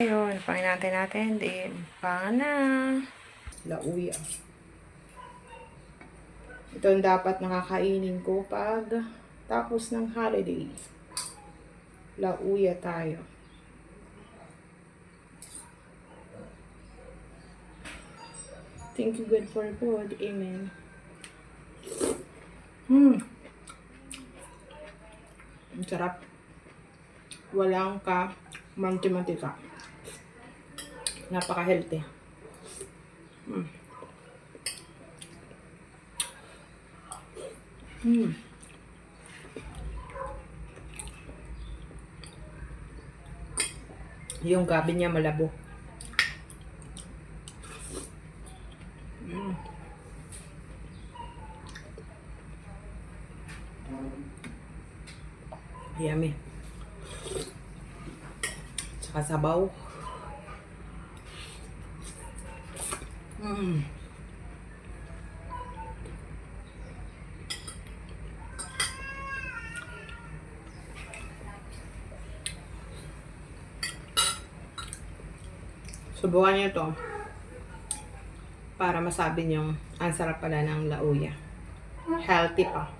Ayun, pangin natin din. Pangan na. Lauya. Ito ang dapat nakakainin ko pag tapos ng holiday. Lauya tayo. Thank you God for food. Amen. Ang sarap. Walang mantika. Napaka-healthy. Yung gabi niya malabo. Yummy. Tsaka sabaw. Subukan niyo to para masabi niyo ang sarap pala ng lauya. Healthy pa.